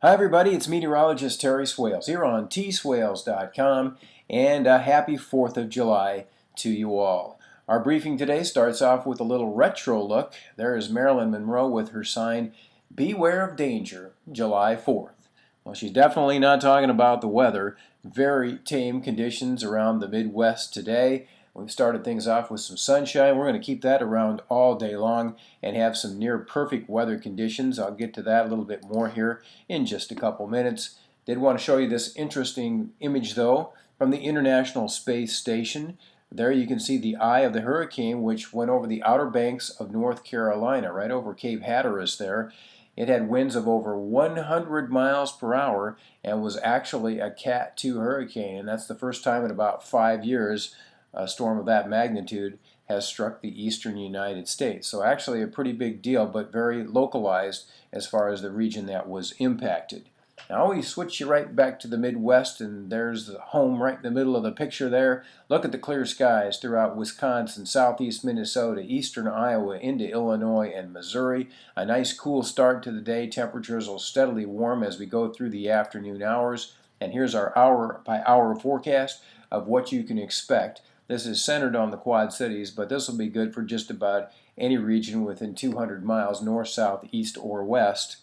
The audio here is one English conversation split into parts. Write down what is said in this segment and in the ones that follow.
Hi everybody, it's meteorologist Terry Swails here on tswails.com, and a happy 4th of July to you all. Our briefing today starts off with a little retro look. There is Marilyn Monroe with her sign, "Beware of Danger, July 4th." Well, she's definitely not talking about the weather. Very tame conditions around the Midwest today. We've started things off with some sunshine. We're going to keep that around all day long and have some near perfect weather conditions. I'll get to that a little bit more here in just a couple minutes. Did want to show you this interesting image though from the International Space Station. There you can see the eye of the hurricane, which went over the Outer Banks of North Carolina, right over Cape Hatteras there. It had winds of over 100 miles per hour and was actually a Cat 2 hurricane, and that's the first time in about 5 years a storm of that magnitude has struck the eastern United States. So actually a pretty big deal, but very localized as far as the region that was impacted. Now we switch you right back to the Midwest, and there's the home right in the middle of the picture there. Look at the clear skies throughout Wisconsin, southeast Minnesota, eastern Iowa, into Illinois and Missouri. A nice cool start to the day. Temperatures will steadily warm as we go through the afternoon hours. And here's our hour-by-hour forecast of what you can expect. This is centered on the Quad Cities, but this will be good for just about any region within 200 miles north, south, east, or west.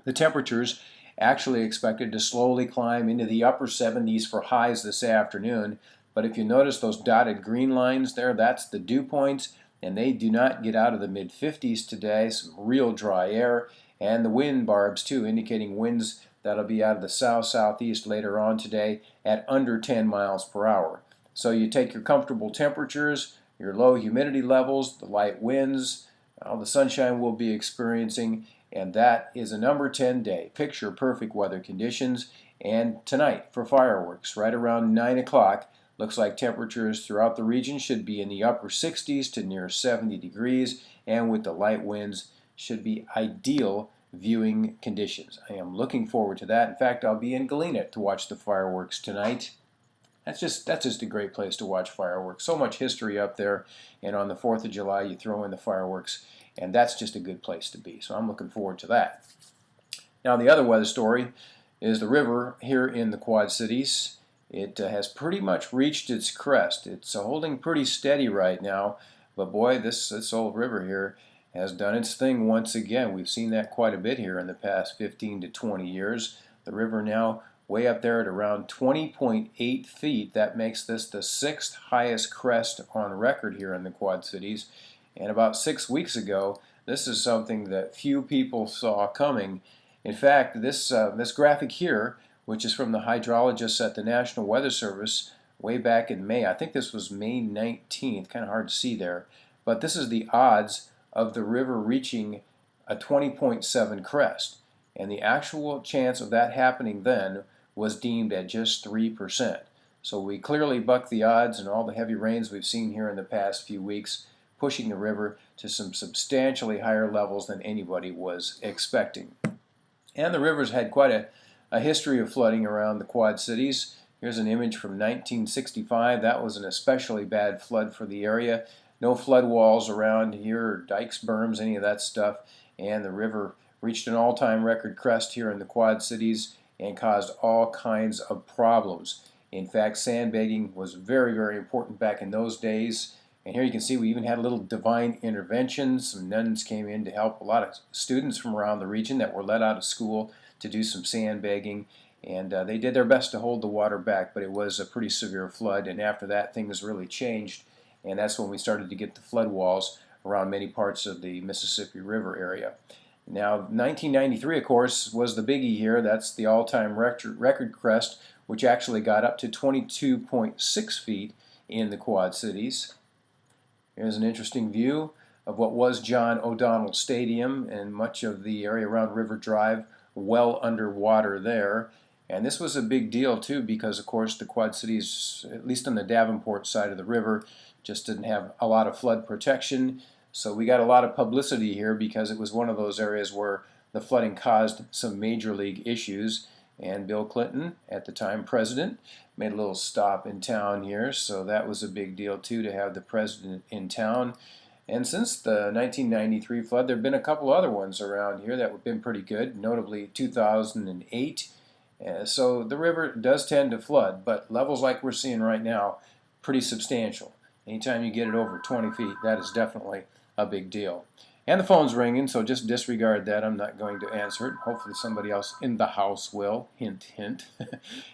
The temperatures actually expected to slowly climb into the upper 70s for highs this afternoon, but if you notice those dotted green lines there, that's the dew points, and they do not get out of the mid-50s today. Some real dry air, and the wind barbs too, indicating winds that'll be out of the south-southeast later on today at under 10 miles per hour. So you take your comfortable temperatures, your low humidity levels, the light winds, all the sunshine we'll be experiencing, and that is a number 10 day. Picture perfect weather conditions. And tonight for fireworks, right around 9 o'clock, looks like temperatures throughout the region should be in the upper 60s to near 70 degrees, and with the light winds should be ideal viewing conditions. I am looking forward to that. In fact, I'll be in Galena to watch the fireworks tonight. That's just a great place to watch fireworks. So much history up there, and on the 4th of July you throw in the fireworks, and that's just a good place to be. So I'm looking forward to that. Now the other weather story is the river here in the Quad Cities. It has pretty much reached its crest. It's holding pretty steady right now, but boy, this old river here has done its thing once again. We've seen that quite a bit here in the past 15 to 20 years. The river now way up there at around 20.8 feet. That makes this the 6th highest crest on record here in the Quad Cities. And about 6 weeks ago, this is something that few people saw coming. In fact, this graphic here, which is from the hydrologists at the National Weather Service way back in May, I think this was May 19th, kind of hard to see there, but this is the odds of the river reaching a 20.7 crest. And the actual chance of that happening then was deemed at just 3%. So we clearly bucked the odds, and all the heavy rains we've seen here in the past few weeks, pushing the river to some substantially higher levels than anybody was expecting. And the river's had quite a history of flooding around the Quad Cities. Here's an image from 1965. That was an especially bad flood for the area. No flood walls around here, or dikes, berms, any of that stuff. And the river reached an all-time record crest here in the Quad Cities and caused all kinds of problems. In fact, sandbagging was very, very important back in those days. And here you can see we even had a little divine intervention. Some nuns came in to help a lot of students from around the region that were let out of school to do some sandbagging. And they did their best to hold the water back, but it was a pretty severe flood. And after that, things really changed. And that's when we started to get the flood walls around many parts of the Mississippi River area. Now, 1993, of course, was the biggie here. That's the all-time record crest, which actually got up to 22.6 feet in the Quad Cities. Here's an interesting view of what was John O'Donnell Stadium, and much of the area around River Drive well underwater there. And this was a big deal, too, because, of course, the Quad Cities, at least on the Davenport side of the river, just didn't have a lot of flood protection. So we got a lot of publicity here because it was one of those areas where the flooding caused some major league issues. And Bill Clinton, at the time president, made a little stop in town here. So that was a big deal too, to have the president in town. And since the 1993 flood, there have been a couple other ones around here that have been pretty good, notably 2008. So the river does tend to flood, but levels like we're seeing right now, pretty substantial. Anytime you get it over 20 feet, that is definitely a big deal. And the phone's ringing, so just disregard that. I'm not going to answer it. Hopefully somebody else in the house will. Hint, hint.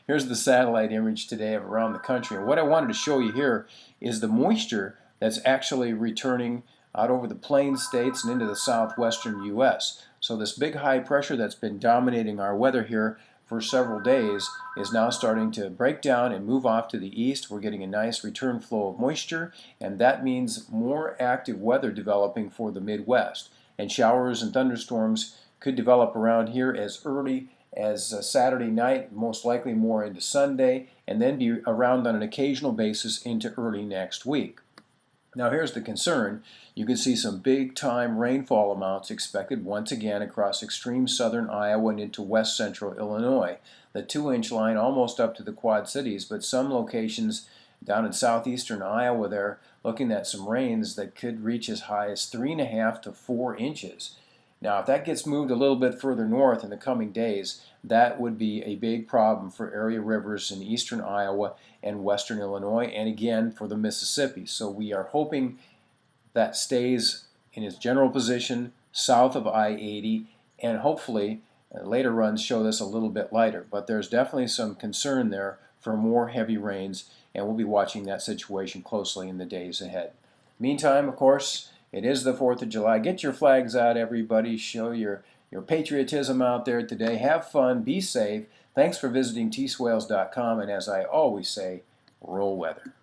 Here's the satellite image today of around the country. And what I wanted to show you here is the moisture that's actually returning out over the plain states and into the southwestern U.S. So this big high pressure that's been dominating our weather here for several days is now starting to break down and move off to the east. We're getting a nice return flow of moisture, and that means more active weather developing for the Midwest. And showers and thunderstorms could develop around here as early as Saturday night, most likely more into Sunday, and then be around on an occasional basis into early next week. Now here's the concern. You can see some big time rainfall amounts expected once again across extreme southern Iowa and into west central Illinois. The 2-inch line almost up to the Quad Cities, but some locations down in southeastern Iowa they're looking at some rains that could reach as high as 3.5 to 4 inches. Now if that gets moved a little bit further north in the coming days, that would be a big problem for area rivers in eastern Iowa and western Illinois, and again for the Mississippi. So we are hoping that stays in its general position south of I-80, and hopefully later runs show this a little bit lighter. But there's definitely some concern there for more heavy rains, and we'll be watching that situation closely in the days ahead. Meantime, of course, it is the 4th of July. Get your flags out, everybody. Show your patriotism out there today. Have fun. Be safe. Thanks for visiting tswails.com. And as I always say, roll weather.